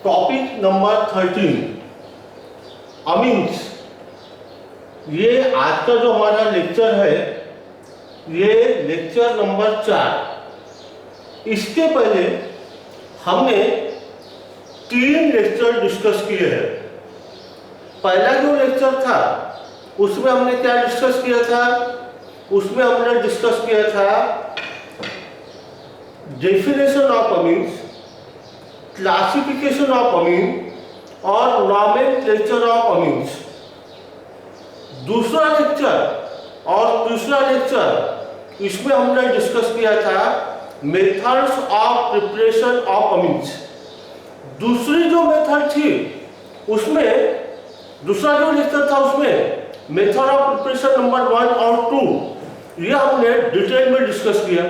Topic number 13 amines. ये आज का जो हमारा लेक्चर है ये लेक्चर नंबर 4। इसके पहले हमने 3 लेक्चर डिस्कस किए हैं। पहला जो लेक्चर था उसमें हमने क्या डिस्कस किया था? उसमें हमने डिस्कस किया था definition of amines, classification of amine और नॉमेनक्लेचर ऑफ अमीन्स। दूसरा लेक्चर और तीसरा लेक्चर इसमें हमने डिस्कस किया था methods of preparation of amines. दूसरी जो मेथड थी उसमें, दूसरा जो लेक्चर था उसमें मेथड ऑफ प्रिपरेशन नंबर 1 और 2 ये हमने डिटेल में डिस्कस किया।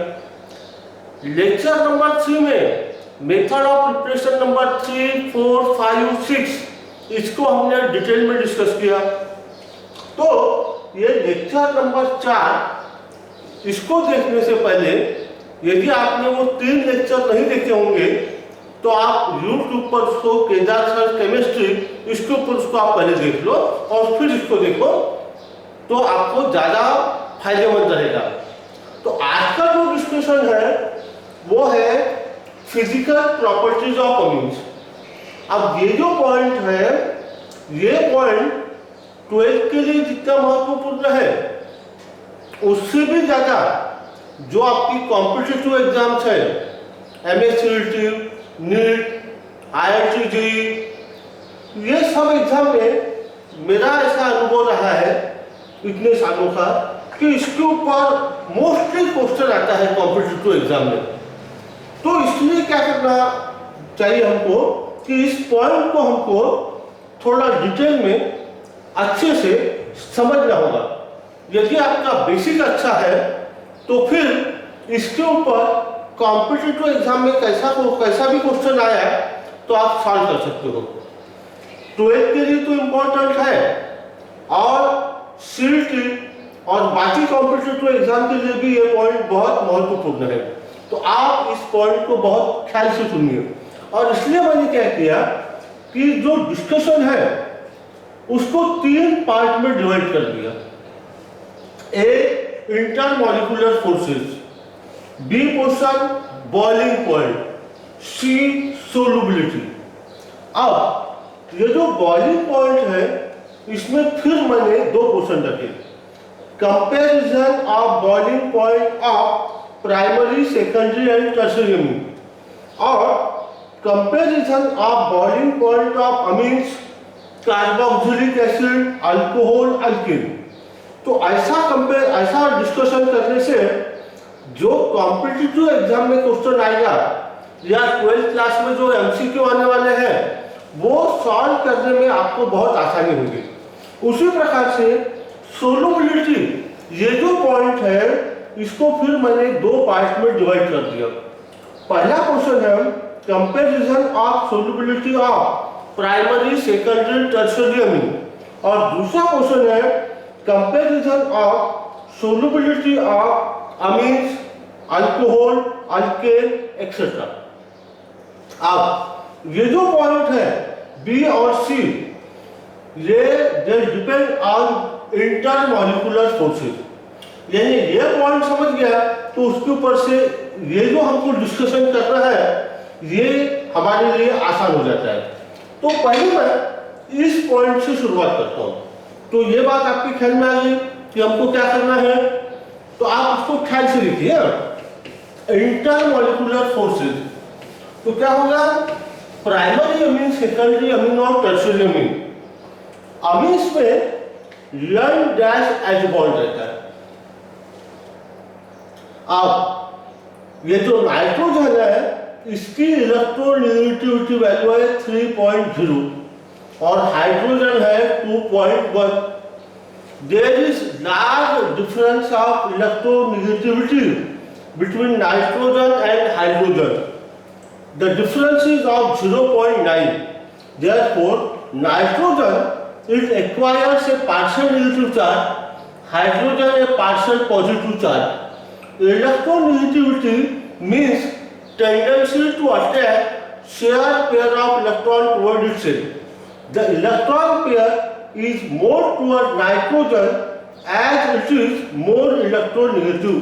लेक्चर नंबर 3 में मेथड ऑफ प्रिपरेशन नंबर 3, 4, 5, 6 इसको हमने डिटेल में डिस्कस किया। तो ये लेक्चर नंबर 4 इसको देखने से पहले यदि आपने वो 3 लेक्चर नहीं देखे होंगे तो आप YouTube पर उसको केदार सर केमिस्ट्री इसके ऊपर उसको आप पहले देख लो और फिर इसको देखो तो आपको ज़्यादा फायदेमंद रहेगा। तो आज का जो डिस्कशन है वो है फिजिकल प्रॉपर्टीज ऑफ अमीन्स। अब ये जो पॉइंट है ये पॉइंट 12th के लिए जितना महत्वपूर्ण है उससे भी ज़्यादा जो आपकी कॉम्पिटिटिव एग्जाम्स है, MSCET, नीट, IIT JEE, ये सब एग्जाम में मेरा ऐसा अनुभव रहा है इतने सालों का कि इसके ऊपर मोस्टली क्वेश्चन आता है कॉम्पिटिटिव एग्जाम में। तो इसलिए क्या करना चाहिए हमको कि इस पॉइंट को हमको थोड़ा डिटेल में अच्छे से समझना होगा। यदि आपका बेसिक अच्छा है तो फिर इसके ऊपर कॉम्पिटिटिव एग्जाम में कैसा भी क्वेश्चन आया तो आप सॉल्व कर सकते हो। 12th के लिए तो इम्पोर्टेंट है और CET और बाकी कॉम्पिटिटिव एग्जाम के लिए भी ये पॉइंट बहुत महत्वपूर्ण है। तो आप इस पॉइंट को बहुत ख्याल से सुनिए। और इसलिए मैंने क्या किया कि जो डिस्कशन है उसको 3 पार्ट में डिवाइड कर दिया। A, intermolecular forces, B portion boiling point, C solubility. अब ये जो बॉइलिंग पॉइंट है इसमें फिर मैंने 2 पोर्शन रखे, comparison of boiling point of primary, secondary and tertiary amine और comparison of boiling point of amines, carboxylic acid, alcohol, alkyne. तो ऐसा डिस्कशन करने से जो कॉम्पिटिटिव एग्जाम में क्वेश्चन आएगा या 12th क्लास में जो MCQ आने वाले हैं वो सॉल्व करने में आपको बहुत आसानी होगी। उसी प्रकार से सोलुबिलिटी ये जो पॉइंट है इसको फिर मैंने 2 पार्ट में डिवाइड कर दिया। पहला क्वेश्चन है comparison of solubility of primary, secondary, tertiary amine और दूसरा क्वेश्चन है comparison of solubility of amines, alcohol, alkane etcetera. अब ये जो पॉइंट है B और C ये they depend on intermolecular forces. यानी ये पॉइंट समझ गया तो उसके ऊपर से ये जो हमको डिस्कशन करना है ये हमारे लिए आसान हो जाता है। तो पहले मैं इस पॉइंट से शुरुआत करता हूँ। तो ये बात आपके ख्याल में आ गई कि हमको क्या करना है, तो आप उसको ख्याल से लिखिए। इंटरमॉलिक्यूलर फोर्सेस तो क्या होगा, प्राइमरी अमीन, सेकेंडरी अमीन और टर्शियरी अमीन। अमीन्स में N डैश H बॉन्ड रहता है। अब ये जो नाइट्रोजन है इसकी इलेक्ट्रोनेगेटिविटी वैल्यू है 3.0 और हाइड्रोजन है 2.1। There is large difference of electronegativity between nitrogen and hydrogen. The difference is of 0.9। therefore nitrogen it acquires a partial negative charge, hydrogen a partial positive charge. Electronegativity means tendency to attack share pair of electron toward itself. The electron pair is more toward nitrogen as it is more electronegative.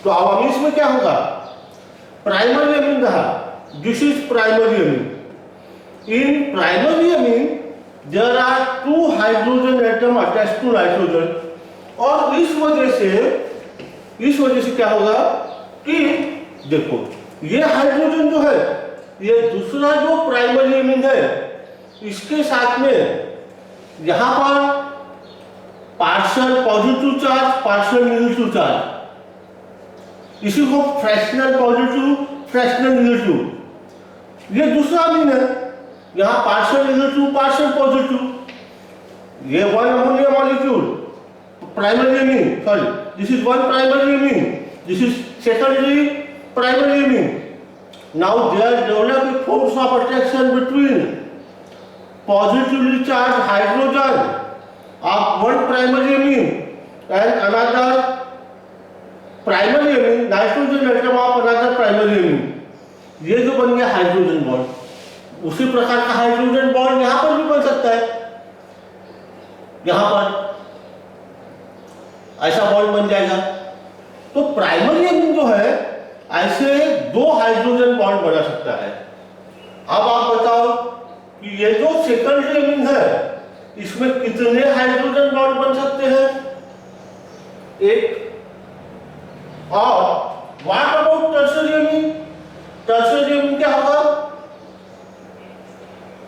तो अब amines में क्या होगा? Primary amine रहा, this is primary amine. In primary amine there are 2 hydrogen atom attached to nitrogen. और इस वजह से क्या होगा कि देखो ये हाइड्रोजन जो है, ये दूसरा जो प्राइमरी अमीन है, इसके साथ में यहाँ पर partial positive charge, partial negative charge, इसी को फ्रैक्शनल पॉजिटिव, फ्रैक्शनल नेगेटिव. ये दूसरा अमीन है, यहाँ पार्शियल नेगेटिव, पार्शियल पॉजिटिव. ये one ammonia molecule primary amine, sorry, this is one primary amine, this is secondary primary amine. Now there develop a force of attraction between positively charged hydrogen of one primary amine and another primary amine, nitrogen atom of another primary amine. ये जो बन गया hydrogen bond, उसी प्रकार का hydrogen bond यहाँ पर भी बन सकता है. यहाँ पर ऐसा बॉन्ड बन जाएगा. तो प्राइमरी अमीन जो है ऐसे 2 हाइड्रोजन बॉन्ड बना सकता है. अब आप बताओ कि ये जो सेकेंडरी अमीन है, इसमें कितने हाइड्रोजन बॉन्ड बन सकते हैं? एक. और what about tertiary amine? Tertiary amine क्या होगा?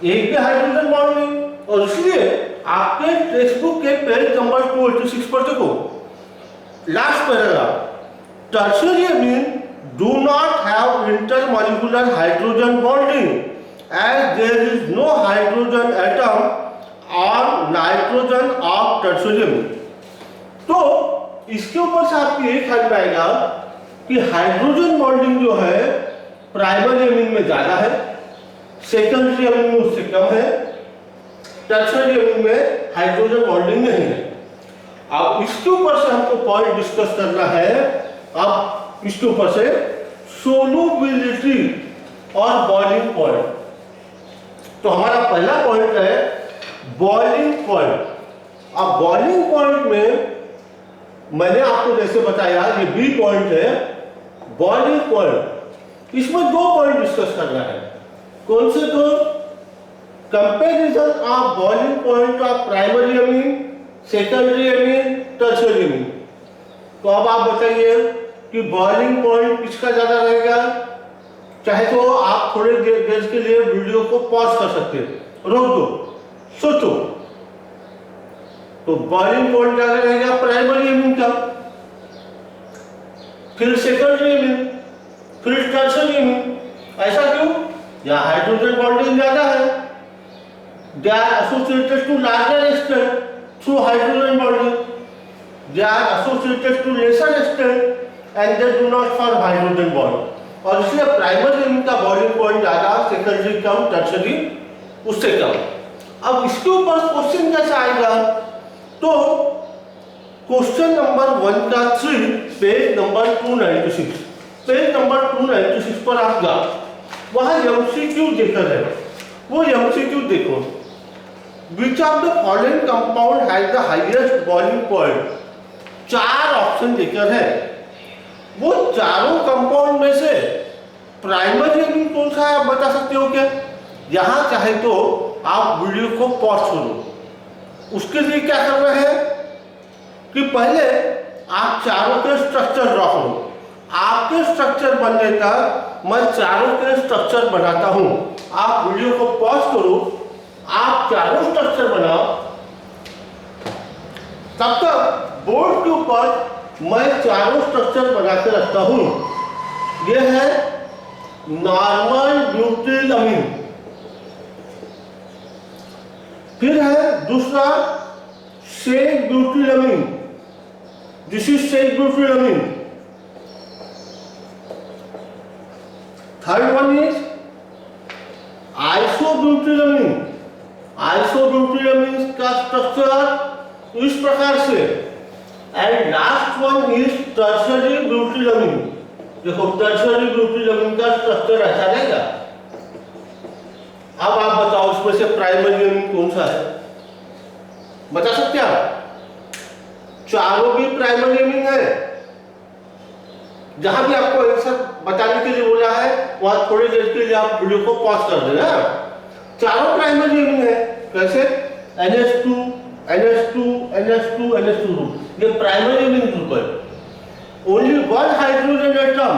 एक भी हाइड्रोजन बॉन्ड नहीं. और इसलिए आपके टेक्स्ट बुक के पेज नंबर 286 पर देखो, last paragraph, tertiary amine do not have intermolecular hydrogen bonding as there is no hydrogen atom or nitrogen of tertiary amine. तो इसके ऊपर से आपको ये ख्याल आएगा कि हाइड्रोजन बॉन्डिंग जो है प्राइमरी अमीन में ज्यादा है, सेकेंडरी अमीन में उससे कम है, टर्शियरी अमीन में हाइड्रोजन बॉन्डिंग नहीं है. अब इसके ऊपर से हमको पॉइंट डिस्कस करना है. अब इसके ऊपर से सोलुबिलिटी और बॉइलिंग पॉइंट. तो हमारा पहला पॉइंट है बॉइलिंग पॉइंट. अब बॉइलिंग पॉइंट में मैंने आपको जैसे बताया ये बी पॉइंट है. बॉइलिंग पॉइंट, इसमें 2 पॉइंट डिस्कस करना है. कौन से 2? Comparison of boiling point of primary amine, secondary amine, tertiary amine. तो अब आप बताइए कि बॉइलिंग पॉइंट किसका ज्यादा रहेगा? चाहे तो आप थोड़े देर के लिए वीडियो को पॉज कर सकते हैं, रोक दो, सोचो. तो बॉइलिंग पॉइंट ज्यादा रहेगा प्राइमरी अमीन का, फिर सेकेंडरी अमीन, फिर टर्शियरी अमीन. ऐसा क्यों? यहाँ हाइड्रोजन बॉन्डिंग ज्यादा है. They are associated to larger extent through hydrogen bonding, they are associated to lesser extent and they do not form hydrogen bond. और इसलिए प्राइमरी अमीन का बॉइलिंग पॉइंट ज्यादा, सेकेंडरी कम, टर्शियरी उससे कम. अब इसके ऊपर क्वेश्चन कैसे आएगा? तो क्वेश्चन नंबर 1 का 3 पेज नंबर 296, पेज नंबर 296 पर आप जाओ, वहां एमसीक्यू देकर है. वो एमसीक्यू देखो, which of the following compound has the highest boiling point. 4 option देकर है. वो चारों कंपाउंड में से प्राइमरी अमीन कौन सा है आप बता सकते हो क्या? यहां चाहे तो आप वीडियो को पॉज करो. उसके लिए क्या करना है कि पहले आप चारों के स्ट्रक्चर ड्रॉ करो. आपके स्ट्रक्चर बनने तक मैं चारों के स्ट्रक्चर बनाता हूं. आप वीडियो को पॉज करो, आप चारों स्ट्रक्चर बनाओ. तब तक बोर्ड के ऊपर मैं चारों स्ट्रक्चर बना के रखता हूं. यह है नॉर्मल ब्यूटिल अमीन, फिर है दूसरा sec butyl amine, this is sec butyl amine. Third one is isobutyl amine. Isobutyl amine का स्ट्रक्चर इस प्रकार से. And last one is tertiary butyl amine. देखो टर्शियरी ब्यूटिल अमीन का स्ट्रक्चर ऐसा रहेगा. अब आप बताओ उसमें से प्राइमरी अमीन कौन सा है, बता सकते हैं आप? चारों भी प्राइमरी अमीन है। जहां भी आपको आंसर बताने के लिए बोला है वहां थोड़ी देर के लिए आप वीडियो को पॉज कर देना। चारों प्राइमरी अमीन है। कैसे? NH2 NH2 NH2 NH2 group, ये प्राइमरी अमीन ग्रुप है। ओनली वन हाइड्रोजन एटम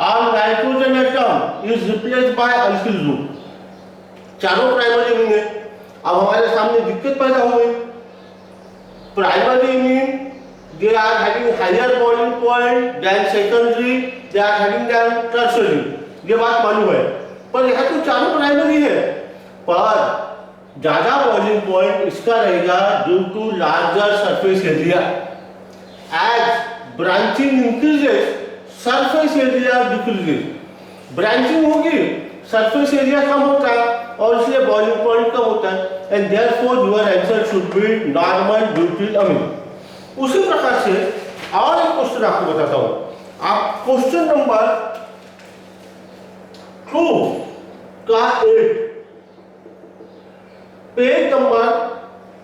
और nitrogen atom is replaced by alkyl group. चारों प्राइमरी अमीन है। अब हमारे सामने दिक्कत पैदा हो गई। Primary amine they are having higher boiling point than secondary, they are having than tertiary, ये बात मालूम है। पर यहाँ तो चारों प्राइमरी है, पर ज्यादा बॉइलिंग पॉइंट इसका रहेगा due to larger surface area. As branching increases surface area decreases. Branching होगी, सरफेस एरिया कम होता है और इसलिए बॉइलिंग पॉइंट कम होता है। And therefore your answer should be normal butyl amine. उसी प्रकार से और एक क्वेश्चन आपको बताता हूं। आप क्वेश्चन नंबर 2 का 8 पेज नंबर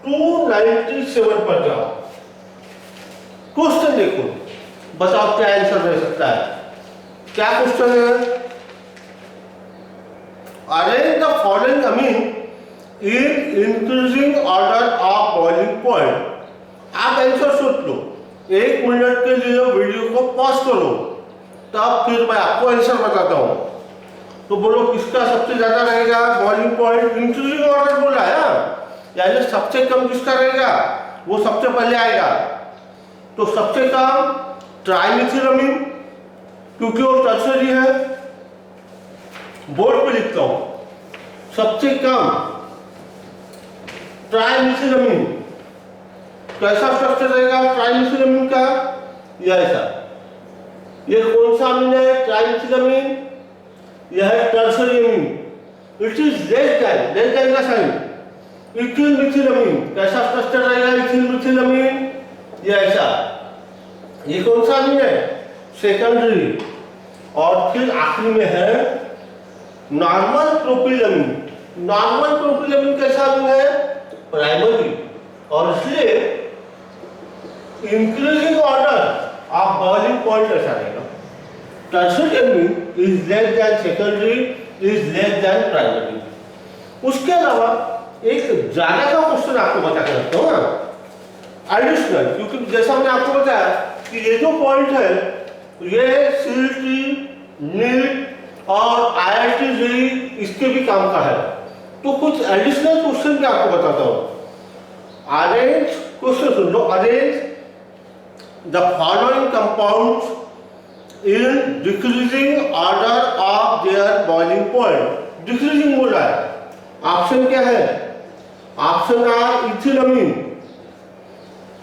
297 पर जाओ। क्वेश्चन देखो, बताओ क्या आंसर रह सकता है। क्या क्वेश्चन है? Arrange the following amine in increasing order of boiling point. आप आंसर सोच लो, 1 मिनट के लिए वीडियो को पॉज करो, तब फिर मैं आपको आंसर बताता हूं। तो बोलो किसका सबसे ज्यादा रहेगा बॉइलिंग पॉइंट? इंक्रीजिंग ऑर्डर बोला है, यानी सबसे कम किसका रहेगा वो सबसे पहले आएगा। तो सबसे कम ट्राइमिथिलामीन, क्योंकि वो टर्सरी है। बोर्ड पे लिखता हूं, सबसे कम ट्राइमिथिलामीन। कैसा स्ट्रक्चर रहेगा ट्राइमिथिलामीन का? यह ऐसा। ये कौन सा अमीन है? ट्राइमिथिलामीन। यह है tertiary amine. It is less than का साइन इथिल मिथिलामीन। कैसा स्ट्रक्चर रहेगा इथिल मिथिलामीन? यह ऐसा। ये कौन सा अमीन है? सेकेंडरी। और फिर आखिरी में है नॉर्मल प्रोपिलामीन। नॉर्मल प्रोपिलामीन कैसा अमीन है? प्राइमरी। और इसलिए increasing order of boiling point ऐसा रहेगा। Tertiary amine is less than secondary, is less than primary. उसके अलावा एक ज्यादा का क्वेश्चन आपको बता के रखता हूँ ना, एडिशनल, क्योंकि जैसा मैंने आपको बताया कि ये जो पॉइंट है ये CET, NEET और IIT JEE इसके भी काम का है। तो कुछ एडिशनल क्वेश्चन भी आपको बताता हूँ। Arrange, question soon low, arrange the following compounds in decreasing order of their boiling point. Decreasing बोल रहा है। ऑप्शन क्या है? ऑप्शन आर इथिलामीन,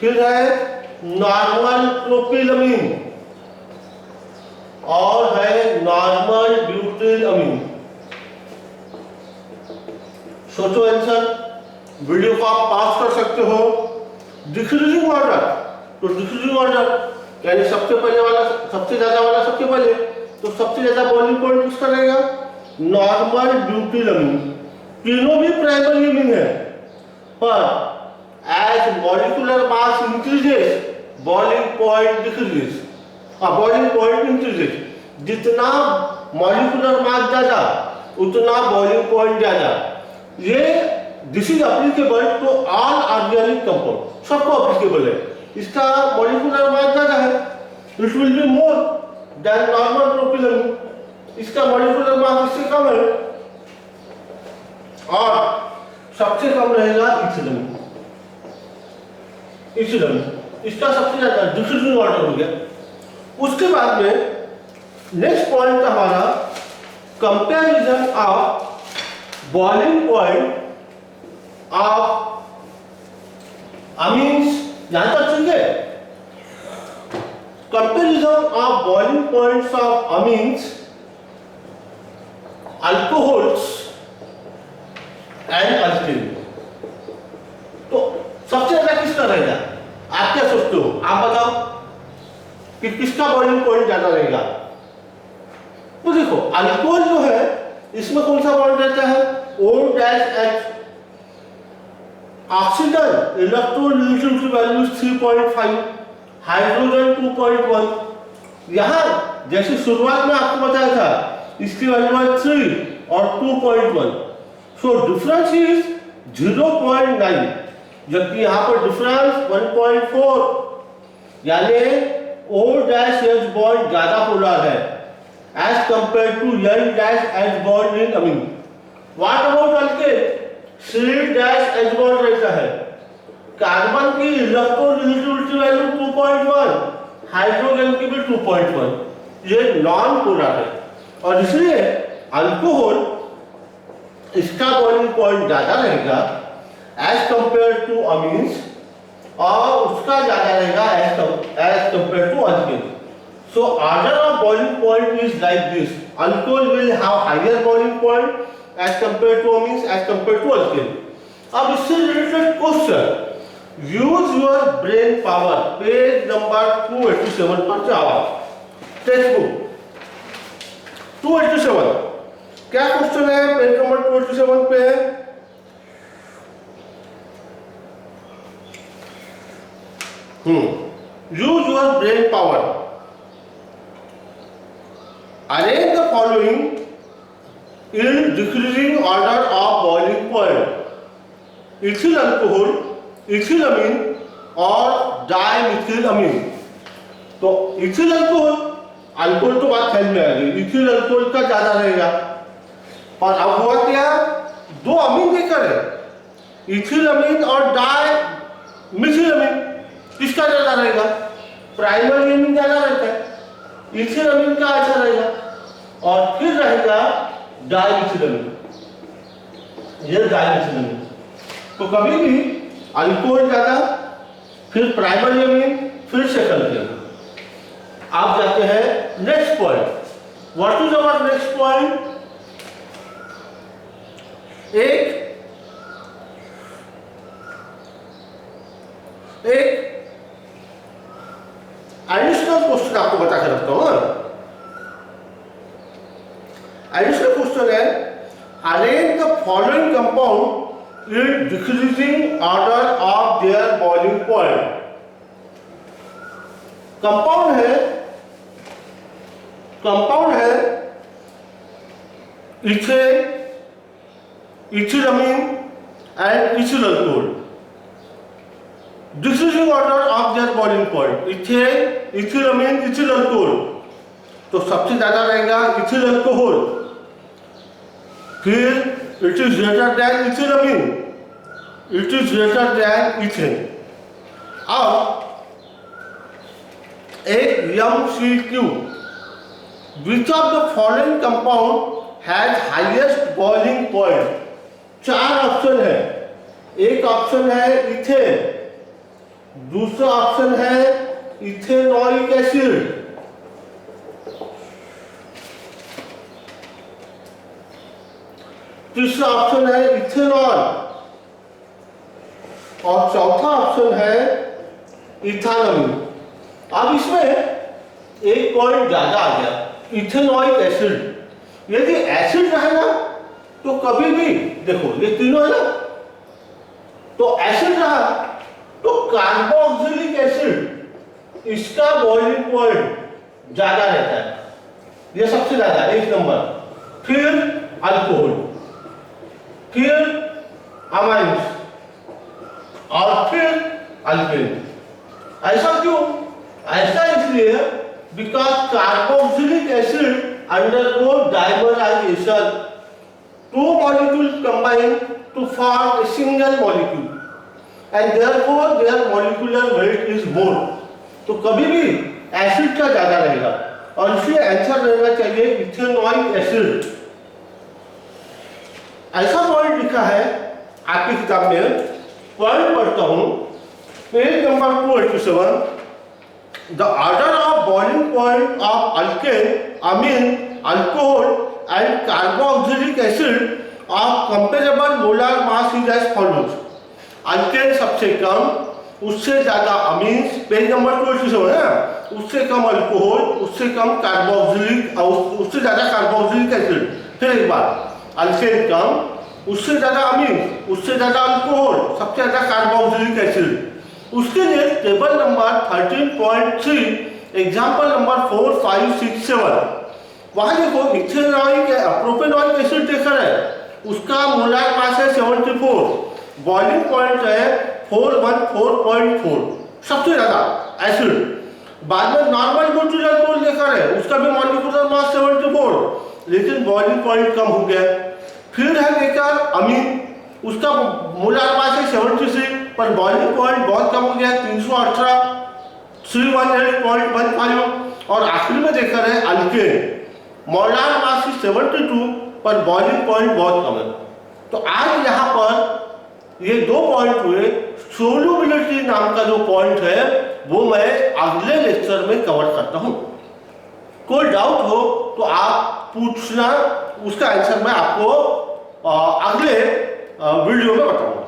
फिर है नॉर्मल प्रोपिलामीन और है नॉर्मल ब्यूटिल अमीन। सोचो आंसर। वीडियो को आप पास कर सकते हो। डिक्रीजिंग ऑर्डर, तो डिक्रीजिंग ऑर्डर यानी सबसे पहले वाला, सबसे ज्यादा वाला सबसे पहले, तो सबसे ज्यादा बॉइलिंग पॉइंट किसका रहेगा? Normal butyl amine. तीनों भी प्राइमरी अमीन है, पर as molecular mass increases boiling point decreases. Boiling point increases. जितना मॉलिक्यूलर मास ज्यादा उतना बॉइलिंग पॉइंट ज्यादा। ये this is applicable to all organic compound, सबको एप्लीकेबल है। इसका मॉलिक्यूलर मास ज्यादा है, it will be more than normal propylamine. इसका मॉलिक्यूलर मास इससे कम है और सबसे कम रहेगा इथिलामीन। इसका सबसे ज्यादा डिक्रीजिंग ऑर्डर हो गया। उसके बाद में नेक्स्ट पॉइंट हमारा comparison of boiling point of amines. यहां तक सुनिए, comparison of boiling points of amines, alcohols and alkyne. तो सबसे ज्यादा किसका रहेगा? आप क्या सोचते हो? आप बताओ कि किसका बॉइलिंग पॉइंट ज्यादा रहेगा? तो देखो, अल्कोहल जो है इसमें कौन सा बॉन्ड रहता है? H. Oxygen electronegativity value is 3.5, hydrogen 2.1। यहाँ जैसे शुरुआत में आपको बताया था इसकी वैल्यू है 3 और 2.1, सो डिफरेंस इज 0.9, जबकि यहाँ पर डिफरेंस 1.4, यानी O डैश H बॉन्ड ज्यादा पोलर है as compare to N dash H bond in amine. What about alkane? C dash H bond रहता है। कार्बन की इलेक्ट्रोनेगेटिविटी वैल्यू 2.1, हाइड्रोजन की भी 2.1, ये नॉन पोलर है और इसलिए अल्कोहल इसका बॉइलिंग पॉइंट ज्यादा रहेगा एज कंपेयर टू अमीन्स और उसका ज्यादा रहेगा as compare to alkane. So order of boiling point is like this, alcohol will have higher boiling point as compare to amines as compare to alkane. अब इससे related question, use your brain power, page number 287 पर जाओ, text book 287। क्या question है page number 287 पे? Use your brain power, arrange the following in decreasing order of boiling point, ethyl alcohol, ethyl amine और dimethyl अमीन। तो ethyl alcohol, alcohol तो बात ख्याल में आ गई, इथिल अल्कोहल का ज्यादा रहेगा। और अब हुआ क्या, दो अमीन देकर है, इथिल अमीन और डाइमिथिल अमीन, किसका ज्यादा रहेगा? प्राइमरी अमीन ज्यादा रहता है, इथिल अमीन का अच्छा रहेगा और फिर रहेगा डाइमिथिल अमीन, ये डाइमिथिल अमीन। तो कभी भी अल्कोहल ज्यादा, फिर प्राइमरी अमीन, फिर सेकेंडरी अमीन। आप जाते हैं next point, what is our next point? एक एडिशनल क्वेश्चन आपको बता के रखता हूं। एडिशनल क्वेश्चन है, arrange the following compound in decreasing order of their boiling point. Compound है ethane, ethyl amine and ethyl alcohol, decreasing order of their boiling point, ethane, ethyl amine, ethyl alcohol. तो सबसे ज्यादा रहेगा ethyl alcohol, फिर it is greater than ethyl amine, it is greater than ethane. अब एक MCQ, which of the following compound has highest boiling point? 4 option है, एक option है इथेन, दूसरा ऑप्शन है इथेनॉइक एसिड, तीसरा ऑप्शन है इथेनॉल और चौथा ऑप्शन है इथानॉल। अब इसमें एक पॉइंट ज्यादा आ गया, इथेनॉइक एसिड। यदि एसिड रहे ना तो कभी भी देखो ये तीनों है ना, तो एसिड रहा तो कार्बोक्सिलिक एसिड, इसका बॉइलिंग पॉइंट ज्यादा रहता है, ये सबसे ज्यादा 1 नंबर, फिर अल्कोहल, फिर अमाइन्स और फिर अल्केन। ऐसा क्यों? ऐसा इसलिए because carboxylic acid undergo dimerization, 2 molecules combine to form a single molecule and therefore their molecular weight is more। तो कभी भी एसिड का ज्यादा रहेगा और इसलिए आंसर रहना चाहिए इथेनॉइक एसिड। ऐसा पॉइंट लिखा है आपकी किताब में, पॉइंट पढ़ता हूं, page number 287। The order of boiling point of alkane, amine, alcohol and carboxylic acid of comparable molar mass is as follows। alkane सबसे कम, उससे ज्यादा अमीन्स, पेज नंबर 287 है, उससे कम अल्कोहल, उससे कम कार्बोक्सिलिक और उससे ज्यादा कार्बोक्सिलिक एसिड। फिर एक बार, अल्केन कम, उससे ज़्यादा अमीन, उससे ज़्यादा अल्कोहल, सबसे ज़्यादा कार्बोक्सिलिक एसिड। उसके लिए टेबल नंबर 13.3 एग्जाम्पल नंबर 4, 5, 6, 7 वहाँ देखो इथेनॉइक प्रोपेनॉइक एसिड देखा है, उसका मोलार मास है 74, बॉइलिंग पॉइंट है 414.4 सबसे ज़्यादा एसिड। बाद में नॉर्मल ब्यूटिल अल्कोहल देखा है, उसका भी मॉलिक्यूलर मास 74 लेकिन बॉइलिंग पॉइंट कम हो गया। फिर है देखा अमीन, उसका मोलार मास है 76 पर बॉइलिंग पॉइंट बहुत कम हो गया 318 318.15। और आखिरी में देखा है अल्केन, मोलार मास 72 पर बॉइलिंग पॉइंट बहुत कम है। तो आज यहाँ पर ये दो पॉइंट हुए, सोल्यूबिलिटी नाम का जो पॉइंट है वो मैं अगले लेक्चर में कवर करता हूँ। कोई डाउट हो तो आप पूछना, उसका आंसर मैं आपको अगले वीडियो में बताऊंगा।